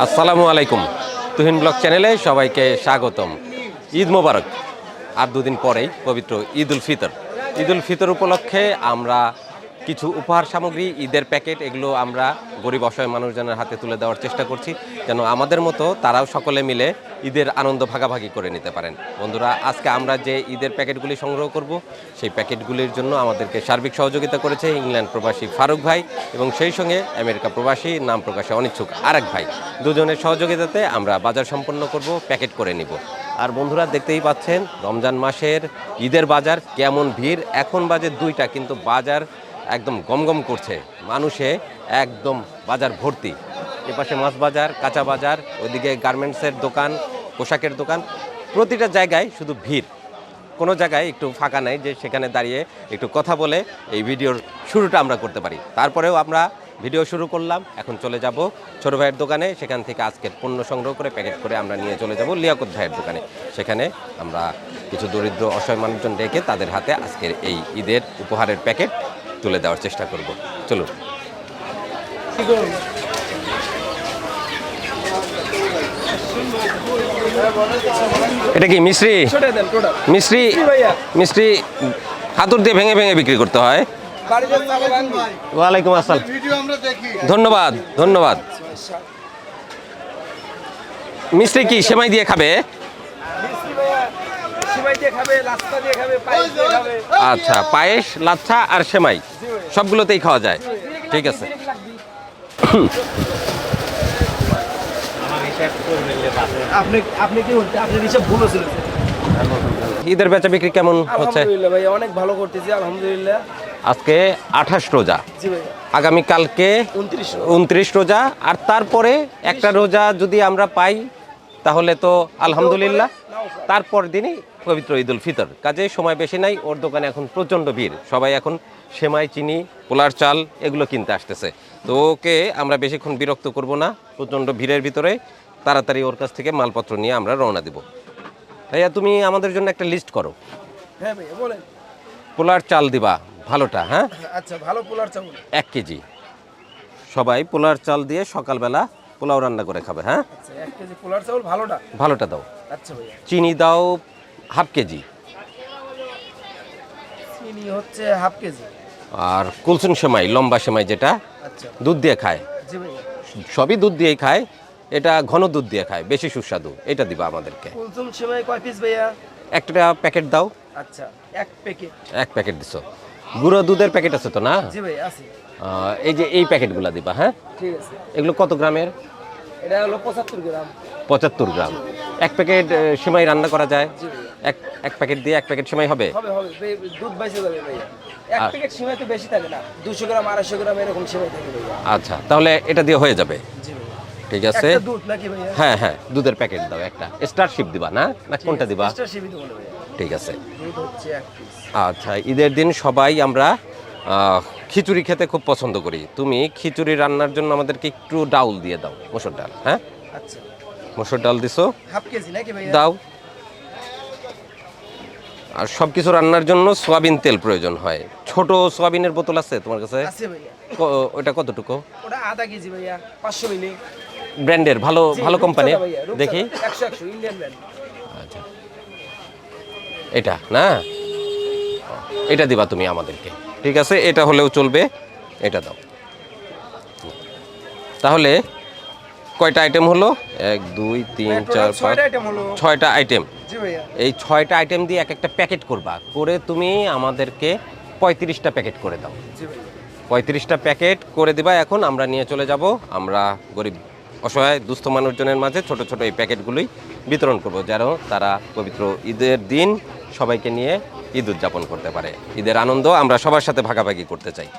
আসসালামু আলাইকুম। তুহিন ব্লগ চ্যানেলে সবাইকে স্বাগতম। ঈদ মোবারক। আর দুদিন পরেই পবিত্র ঈদ উল ফিতর উপলক্ষে আমরা কিছু উপহার সামগ্রী, ঈদের প্যাকেট, এগুলো আমরা গরিব অসহায় মানুষজনের হাতে তুলে দেওয়ার চেষ্টা করছি, যেন আমাদের মতো তারাও সকলে মিলে ঈদের আনন্দ ভাগাভাগি করে নিতে পারেন। বন্ধুরা, আজকে আমরা যে ঈদের প্যাকেটগুলি সংগ্রহ করব, সেই প্যাকেটগুলির জন্য আমাদেরকে সার্বিক সহযোগিতা করেছে ইংল্যান্ড প্রবাসী ফারুক ভাই এবং সেই সঙ্গে আমেরিকা প্রবাসী, নাম প্রকাশে অনিচ্ছুক আরেক ভাই। দুজনের সহযোগিতাতে আমরা বাজার সম্পন্ন করব, প্যাকেট করে নিব। আর বন্ধুরা, দেখতেই পাচ্ছেন রমজান মাসের ঈদের বাজার কেমন ভিড়। এখন বাজে 2টা, কিন্তু বাজার একদম গমগম করছে, মানুষে একদম বাজার ভর্তি। এপাশে মাছ বাজার, কাঁচা বাজার, ওইদিকে গার্মেন্টসের দোকান, পোশাকের দোকান, প্রতিটা জায়গায় শুধু ভিড়। কোনো জায়গায় একটু ফাঁকা নাই যে সেখানে দাঁড়িয়ে একটু কথা বলে এই ভিডিওর শুরুটা আমরা করতে পারি। তারপরেও আমরা ভিডিও শুরু করলাম। এখন চলে যাব ছোটো ভাইয়ের দোকানে, সেখান থেকে আজকের পণ্য সংগ্রহ করে প্যাকেট করে আমরা নিয়ে চলে যাব লিয়াকত ভাইয়ের দোকানে। সেখানে আমরা কিছু দরিদ্র অসহায় মানুষজন ডেকে তাদের হাতে আজকের এই ঈদের উপহারের প্যাকেট তুলে দেওয়ার চেষ্টা করব। চলুন। এটা কি মিশ্রি? মিশ্রি মিষ্টি হাতুর দিয়ে ভেঙে ভেঙে বিক্রি করতে হয়। ওয়ালাইকুম আসসালাম। ধন্যবাদ ধন্যবাদ। মিষ্টি কি সেমাই দিয়ে খাবে? আচ্ছা, পায়েস, লাচ্ছা আর সেমাই সবগুলোতেই খাওয়া যায়। ঠিক আছে। ঈদের বেচা বিক্রি কেমন হচ্ছে? ভাই অনেক ভালো করতেছি আলহামদুলিল্লাহ। আজকে 28 রোজা, আগামী কালকে 29 রোজা, আর তারপরে একটা রোজা যদি আমরা পাই তাহলে তো আলহামদুলিল্লাহ, তারপর দিনই পবিত্র ঈদ উল ফিতর। কাজে সময় বেশি নাই। ওর দোকানে এখন প্রচণ্ড ভিড়, সবাই এখন সেমাই, চিনি, পোলার চাল এগুলো কিনতে আসতেছে। তো ওকে আমরা বেশিক্ষণ বিরক্ত করব না, প্রচণ্ড ভিড়ের ভিতরে তাড়াতাড়ি ওর কাছ থেকে মালপত্র নিয়ে আমরা রওনা দিব। ভাইয়া, তুমি আমাদের জন্য একটা লিস্ট করো। হ্যাঁ ভাইয়া বলেন। পোলার চাল দিবা ভালোটা? হ্যাঁ আচ্ছা, ভালো পোলার চাল 1 কেজি। সবাই পোলার চাল দিয়ে সকালবেলা পোলাও রান্না করে খাবে। হ্যাঁ আচ্ছা, 1 কেজি পোলার চাল ভালোটা দাও। আচ্ছা ভাইয়া। চিনি দাও ½ কেজি। চিনি হচ্ছে ½ কেজি। আর কুলসুম সেমাই, লম্বা সেমাই যেটা আচ্ছা, দুধ দিয়ে খায়। জি ভাইয়া। সবই দুধ দিয়েই খায়, এটা ঘন দুধ দিয়ে খায়, বেশি সুস্বাদু। এটা দিবা আমাদেরকে। কুলসুম সেমাই কয় পিস ভাইয়া? একটা প্যাকেট দাও। আচ্ছা, 1 প্যাকেট। 1 প্যাকেট দিছো। গুঁড়ো দুধের প্যাকেট আছে তো না? জি ভাই আছে। এই যে এই প্যাকেটগুলো দিবা। হ্যাঁ ঠিক আছে। এগুলো কত গ্রামের? এটা হলো 75 গ্রাম। 75 গ্রাম। 1 প্যাকেট সেমাই রান্না করা যায়? জি ভাইয়া। এক প্যাকেট দিয়ে 1 প্যাকেট সেমাই হবে? হবে দুধ বাইসে যাবে ভাইয়া। 1 প্যাকেট সেমাই তো বেশি থাকে না, 200 গ্রাম 250 গ্রাম এরকম সেমাই থাকে ভাইয়া। আচ্ছা, তাহলে এটা দিয়ে হয়ে যাবে। জি ভাইয়া। ঠিক আছে। একটা দুধ নাকি ভাইয়া? হ্যাঁ হ্যাঁ, দুধের প্যাকেট দাও একটা। স্টারশিপ দিবা না কোনটা দিবা? স্টারশিপ দেবো ভাইয়া। ঠিক আছে। দুধ হচ্ছে 1 পিস। আচ্ছা, ঈদের দিন সবাই আমরা খিচুড়ি খেতে খুব পছন্দ করি। তুমি খিচুড়ি রান্নার জন্য আমাদেরকে একটু ডাউল দিয়ে দাও, মসুর ডাল। হ্যাঁ আচ্ছা, মসুর ডাল দিছো, ½ কেজি নাকি ভাইয়া? দাও। আর সব কিছু রান্নার জন্য সয়াবিন তেল প্রয়োজন হয়। ছোট সয়াবিনের বোতল আছে তোমার কাছে? আছে ভাইয়া। ওটা কতটুকু? ওটা ½ কেজি ভাইয়া, 500 মিলি। ব্র্যান্ডের, ভালো ভালো কোম্পানির দেখি। 100 ইন্ডিয়ান ব্র্যান্ড। আচ্ছা, এটা না, এটা দিবা তুমি আমাদেরকে। ঠিক আছে, এটা হলেও চলবে, এটা দাও। তাহলে কয়টা আইটেম হলো? 1 2 3 4 5 6টা আইটেম। জি ভাইয়া। এই 6টা আইটেম দিয়ে একটা প্যাকেট করবা, করে তুমি আমাদেরকে 35টা প্যাকেট করে দাও। জি ভাইয়া। 35টা প্যাকেট করে দিবা। এখন আমরা নিয়ে চলে যাব, আমরা গরিব অসহায় দুস্থ মানুষজনের মাঝে ছোট ছোট এই প্যাকেটগুলোই বিতরণ করব, যেন তারা পবিত্র ঈদের দিন সবাইকে নিয়ে ঈদ উদযাপন করতে পারে। ঈদের আনন্দ আমরা সবার সাথে ভাগাভাগি করতে চাই।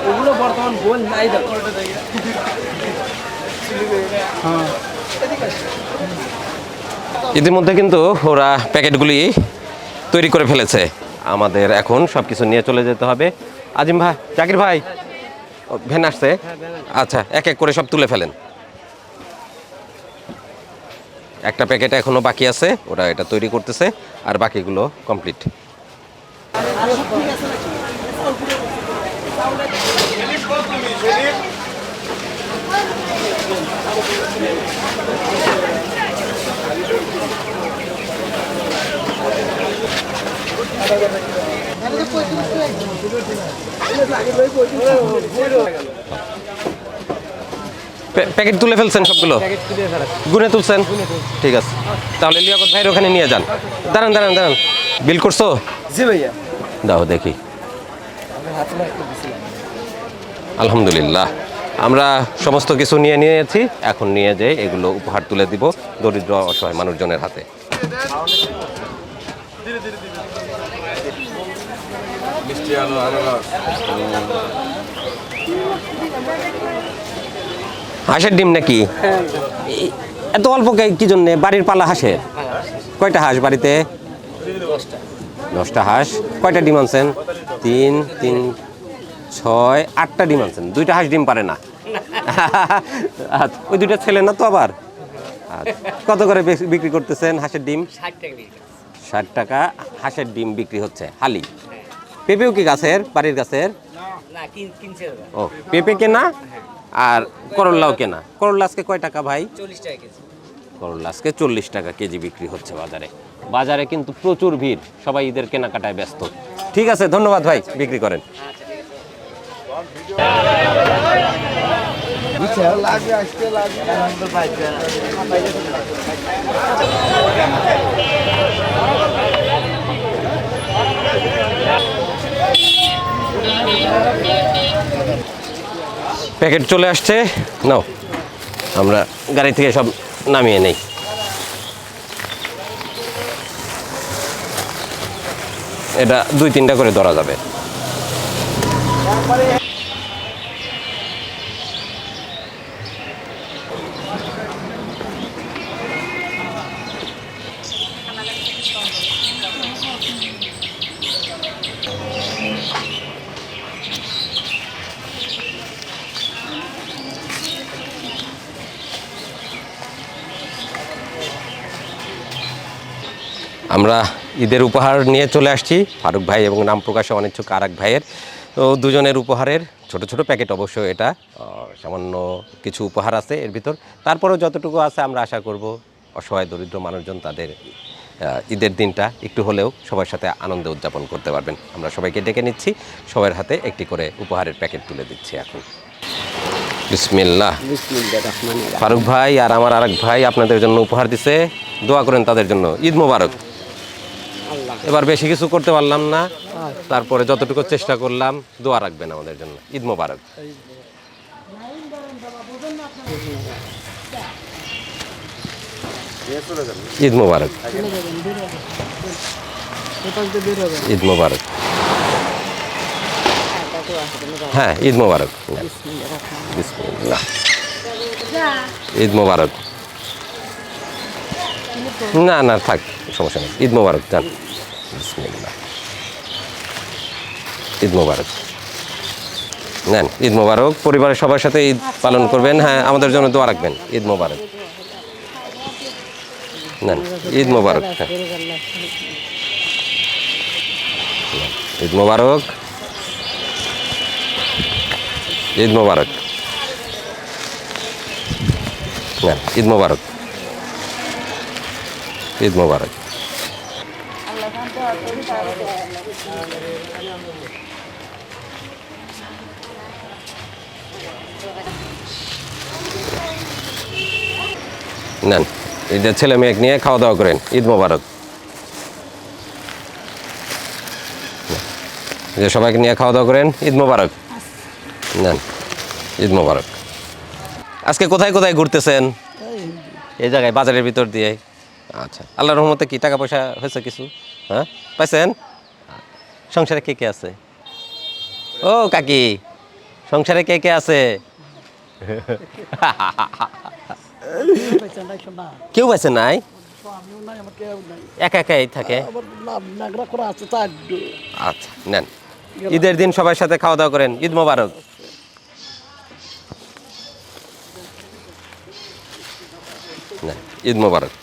ওগুলো বর্তমান গোল নাই দেখো। হ্যাঁ ইতিমধ্যে কিন্তু ওরা প্যাকেটগুলি তৈরি করে ফেলেছে। আমাদের এখন সব কিছু নিয়ে চলে যেতে হবে। আজিম ভাই, জাকির ভাই, ভ্যান আসছে, আচ্ছা এক এক করে সব তুলে ফেলেন। একটা প্যাকেট এখনো বাকি আছে, ওরা এটা তৈরি করতেছে, আর বাকিগুলো কমপ্লিট। প্যাকেট তুলে ফেলছেন সবগুলো? গুনে তুলছেন, ঠিক আছে। তাহলে লিয়াকত ভাইয়ের ওখানে নিয়ে যান। দাঁড়ান দাঁড়ান দাঁড়ান, বিল করছো? জি ভাইয়া। দাও দেখি। আলহামদুলিল্লাহ, আমরা সমস্ত কিছু নিয়ে নিয়েছি। এখন নিয়ে যাই এগুলো উপহার তুলে দিব দরিদ্র অসহায় মানুষজনের হাতে। হাঁসের ডিম নাকি? এত অল্প কি জন্যে? বাড়ির পালা হাঁসের? কয়টা হাঁস বাড়িতে? 10টা হাঁস। কয়টা ডিম আনছেন? 3 3 6 8টা ডিম আনছেন। 2টা হাঁস ডিম পারে না। আচ্ছা, ওই 2টা ছেলে না তো আবার? আচ্ছা, কত করে বিক্রি করতেছেন হাঁসের ডিম? 60 টাকা হাঁসের ডিম বিক্রি হচ্ছে হালি। পেঁপেও কি গাছের, বাড়ির গাছের? ও, পেঁপে কেনা আর করল্লাও কেনা। করল্লা আজকে কয় টাকা ভাই? 40 টাকা কেজি। করল্লা আজকে 40 টাকা কেজি বিক্রি হচ্ছে বাজারে। বাজারে কিন্তু প্রচুর ভিড়, সবাই ঈদের কেনাকাটায় ব্যস্ত। ঠিক আছে, ধন্যবাদ ভাই, বিক্রি করেন। প্যাকেট চলে আসছে, নাও আমরা গাড়ি থেকে সব নামিয়ে নেই। এটা 2-3টা করে ধরা যাবে। আমরা ঈদের উপহার নিয়ে চলে আসছি ফারুক ভাই এবং নাম প্রকাশে অনিচ্ছুক আরেক ভাইয়ের। তো দুজনের উপহারের ছোট ছোট প্যাকেট, অবশ্য এটা সামান্য কিছু উপহার আছে এর ভিতর। তারপরেও যতটুকু আছে আমরা আশা করব অসহায় দরিদ্র মানুষজন তাদের ঈদের দিনটা একটু হলেও সবার সাথে আনন্দে উদযাপন করতে পারবেন। আমরা সবাইকে ডেকে নিচ্ছি, সবার হাতে একটি করে উপহারের প্যাকেট তুলে দিচ্ছি এখন। বিসমিল্লাহ। ফারুক ভাই আর আমার আরেক ভাই আপনাদের জন্য উপহার দিছে, দোয়া করেন তাদের জন্য। ঈদ মোবারক। এবার বেশি কিছু করতে পারলাম না, তারপরে যতটুকু চেষ্টা করলাম, দোয়া রাখবেন আমাদের জন্য। ঈদ মোবারক। ঈদ মোবারক। ঈদ মোবারক। হ্যাঁ, ঈদ মোবারক। বিসমিল্লাহ। ঈদ মোবারক। না না থাক, সমস্যা নেই। ঈদ মোবারক। যান। বিসমিল্লাহ। ঈদ মোবারক। নেন, ঈদ মোবারক। পরিবারের সবার সাথে ঈদ পালন করবেন। হ্যাঁ, আমাদের জন্য দোয়া রাখবেন। ঈদ মোবারক। নেন, ঈদ মোবারক। হ্যাঁ, ঈদ মোবারক। ঈদ মোবারক। নেন, ঈদ মোবারক। ঈদ মোবারক। নেন, ঈদের ছেলে মেয়ে নিয়ে খাওয়া দাওয়া করেন। ঈদ মোবারক। যে সবাইকে নিয়ে খাওয়া দাওয়া করেন। ঈদ মোবারক। নেন, ঈদ মোবারক। আজকে কোথায় কোথায় ঘুরতেছেন? এই জায়গায়, বাজারের ভিতর দিয়ে। আচ্ছা, আল্লাহর রহমতে কি টাকা পয়সা হয়েছে কিছু? হ্যাঁ, পাইছেন? সংসারে কে কে আছে? ও কাকি, সংসারে কে কে আছে? কেউ পাইছে নাই? আমিও নাই, আমার কেউ নাই। একা একাই থাকে? আবার নাগরা করা আছে চারটে। আচ্ছা নেন, ঈদের দিন সবার সাথে খাওয়া দাওয়া করেন। ঈদ মোবারক। নেন, ঈদ মোবারক।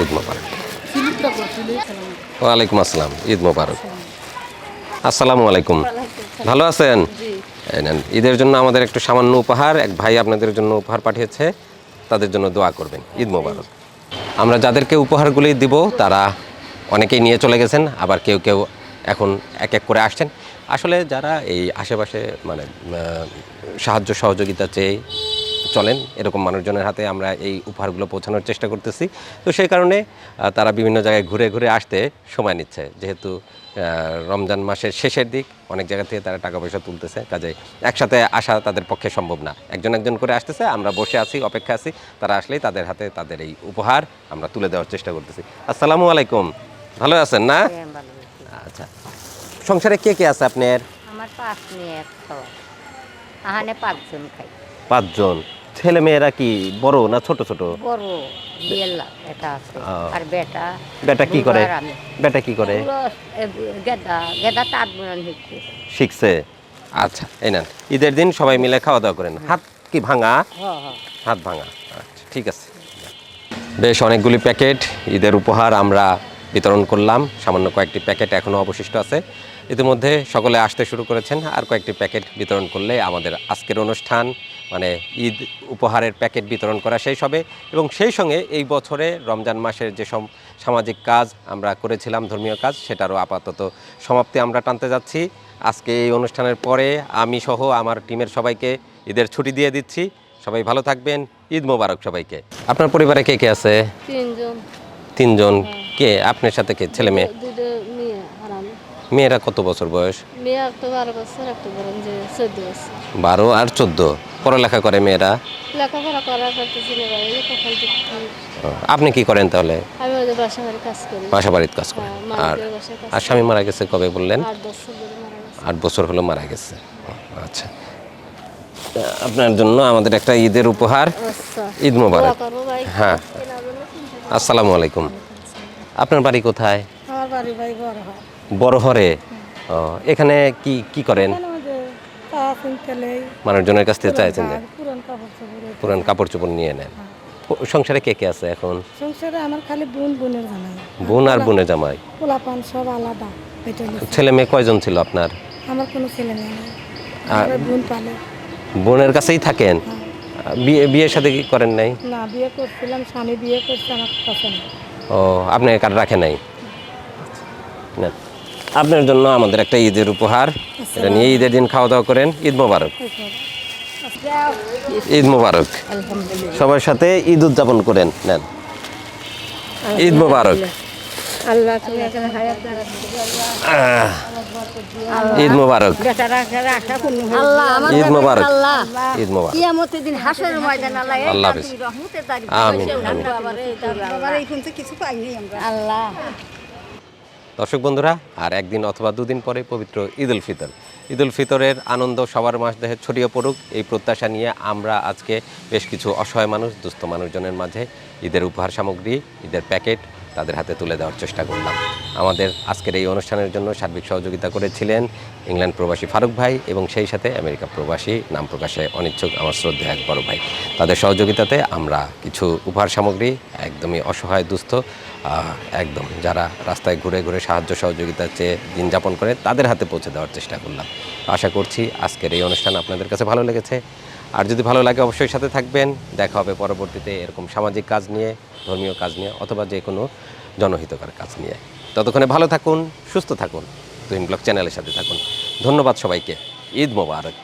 ঈদ মোবারক। ওয়ালাইকুম আসসালাম, ঈদ মোবারক। আসসালামু আলাইকুম, ভালো আছেন? এই নেন, ঈদের জন্য আমাদের একটু সামান্য উপহার, এক ভাই আপনাদের জন্য উপহার পাঠিয়েছে, তাদের জন্য দোয়া করবেন। ঈদ মোবারক। আমরা যাদেরকে উপহারগুলি দিব তারা অনেকেই নিয়ে চলে গেছেন, আবার কেউ কেউ এখন এক এক করে আসছেন। আসলে যারা এই আশেপাশে মানে সাহায্য সহযোগিতা চেয়ে চলেন, এরকম মানুষজনের হাতে আমরা এই উপহারগুলো পৌঁছানোর চেষ্টা করতেছি। তো সেই কারণে তারা বিভিন্ন জায়গায় ঘুরে ঘুরে আসতে সময় নিচ্ছে, যেহেতু রমজান মাসের শেষের দিক, অনেক জায়গা থেকে তারা টাকা পয়সা তুলতেছে, কাজে একসাথে আসা তাদের পক্ষে সম্ভব না। একজন একজন করে আসতেছে, আমরা বসে আছি, অপেক্ষা আছি, তারা আসলেই তাদের হাতে তাদের এই উপহার আমরা তুলে দেওয়ার চেষ্টা করতেছি। আসসালামু আলাইকুম, ভালো আছেন না? আচ্ছা, সংসারে কে কে আছে আপনার? আমার 5 মেয়ে, 1 ছেলে। আহানে 5 জন খাই। 5 জন। ছেলে মেয়েরা কি বড় না ছোট ছোট? বড় বিয়েলা এটা আছে। আর বেটা? বেটা কি করে? দুবার আমি। বেটা কি করে? ওগুলো, গেদা তাঁত বুনন শিখছে। শিখছে। আচ্ছা, এই নেন, ঈদের দিন সবাই মিলে খাওয়া দাওয়া করেন। হাত কি ভাঙা? হাত ভাঙা। আচ্ছা, ঠিক আছে। বেশ অনেকগুলি প্যাকেট ঈদের উপহার আমরা বিতরণ করলাম। সামান্য কয়েকটি প্যাকেট এখনও অবশিষ্ট আছে। ইতিমধ্যে সকলে আসতে শুরু করেছেন। আর কয়েকটি প্যাকেট বিতরণ করলে আমাদের আজকের অনুষ্ঠান মানে ঈদ উপহারের প্যাকেট বিতরণ করা শেষ হবে। এবং সেই সঙ্গে এই বছরে রমজান মাসের যে সামাজিক কাজ আমরা করেছিলাম, ধর্মীয় কাজ, সেটারও আপাতত সমাপ্তি আমরা টানতে যাচ্ছি। আজকে এই অনুষ্ঠানের পরে আমি সহ আমার টিমের সবাইকে ঈদের ছুটি দিয়ে দিচ্ছি। সবাই ভালো থাকবেন। ঈদ মোবারক সবাইকে। আপনার পরিবারে কে কে আছে? 3 জন। 3 জন। কে আপনার সাথে? কে ছেলে মেয়ে? 2 মেয়ে আর আমি। মেয়েরা কত বছর বয়স? মেয়ে একটা 12 বছর, একটা বলেন যে 14 বছর। 12 আর 14। পড়ালেখা করে মেয়েরা? লেখাপড়া করার করতেছি না ভাই, এই কখন থেকে। আপনি কি করেন তাহলে? আমি ওদের বাসা বাড়ি কাজ করি। বাসা বাড়ির কাজ করেন। আর মালিকের বাসায় কাজ আর স্বামী মারা গেছে কবে বললেন? 8 বছর ধরে মারা গেছে। 8 বছর হলো মারা গেছে। আচ্ছা, আপনার জন্য আমাদের একটা ঈদের উপহার। আচ্ছা, ঈদ মোবারক। দোয়া করবো ভাই। হ্যাঁ, আসসালামু আলাইকুম। আপনার বাড়ি কোথায়? আমার বাড়ি ভাই বড় হয়। বড়হরে। ও, এখানে কি কি করেন? আমাদের পাফিন তেলে মানুষজনের কাছ থেকে চাইছেন যে পুরান কাপড় চোপড়। পুরান কাপড় চোপড় নিয়ে নেন। সংসারে কে কে আছে এখন? সংসারে আমার খালি বোনের জানাই। বোন আর বোনের জামাই? পোলাপান সব আলাদা। এটা ছেলে মেয়ে কয়জন ছিল আপনার? আমার কোনো ছেলে মেয়ে নেই। আমার বোন পালে। বোনের কাছেই থাকেন? বিয়ের সাথে কি করেন নাই? না, বিয়ে করছিলাম, স্বামী বিয়ে করছে, আমার পছন্দ। ও, আপনি কার রাখে নাই? না, আপনার জন্য আমাদের একটা ঈদের উপহার, এটা নিয়ে ঈদের দিন খাওয়া দাওয়া করেন। ঈদ মোবারক। ঈদ মোবারক। সবার সাথে ঈদ উদযাপন করেন। নেন, ঈদ মোবারক। আল্লাহ তুমি এখানে হায়াত দাও। ঈদ মোবারক। আল্লাহ আমার ঈদ মোবারক। আল্লাহ ঈদ মোবারক। কিয়ামতের দিন হাসরের ময়দান আল্লাহ এই আল্লাহ হাফেজ। রহমতের দাঁড়ি আমিন, আমিন। বাবার এই কোনতে কিছু পাইনি আমরা। আল্লাহ। দর্শক বন্ধুরা, আর একদিন অথবা 2 দিন পরে পবিত্র ঈদ উল ফিতর। ঈদ উল ফিতরের আনন্দ সবার মাঝে ছড়িয়ে পড়ুক, এই প্রত্যাশা নিয়ে আমরা আজকে বেশ কিছু অসহায় মানুষ, দুস্থ মানুষজনের মাঝে ঈদের উপহার সামগ্রী, ঈদের প্যাকেট তাদের হাতে তুলে দেওয়ার চেষ্টা করলাম। আমাদের আজকের এই অনুষ্ঠানের জন্য সার্বিক সহযোগিতা করেছিলেন ইংল্যান্ড প্রবাসী ফারুক ভাই এবং সেই সাথে আমেরিকা প্রবাসী, নাম প্রকাশে অনিচ্ছুক আমার শ্রদ্ধেয় এক বড় ভাই। তাদের সহযোগিতাতে আমরা কিছু উপহার সামগ্রী একদমই অসহায়, দুস্থ, একদম যারা রাস্তায় ঘুরে ঘুরে সাহায্য সহযোগিতা চেয়ে দিন যাপন করে তাদের হাতে পৌঁছে দেওয়ার চেষ্টা করলাম। আশা করছি আজকের এই অনুষ্ঠান আপনাদের কাছে ভালো লেগেছে। আর যদি ভালো লাগে অবশ্যই সাথে থাকবেন। দেখা হবে পরবর্তীতে এরকম সামাজিক কাজ নিয়ে, ধর্মীয় কাজ নিয়ে, অথবা যে কোনো জনহিতকর কাজ নিয়ে। ততক্ষণে ভালো থাকুন, সুস্থ থাকুন, তুহিন ব্লগ চ্যানেলের সাথে থাকুন। ধন্যবাদ সবাইকে। ঈদ মোবারক।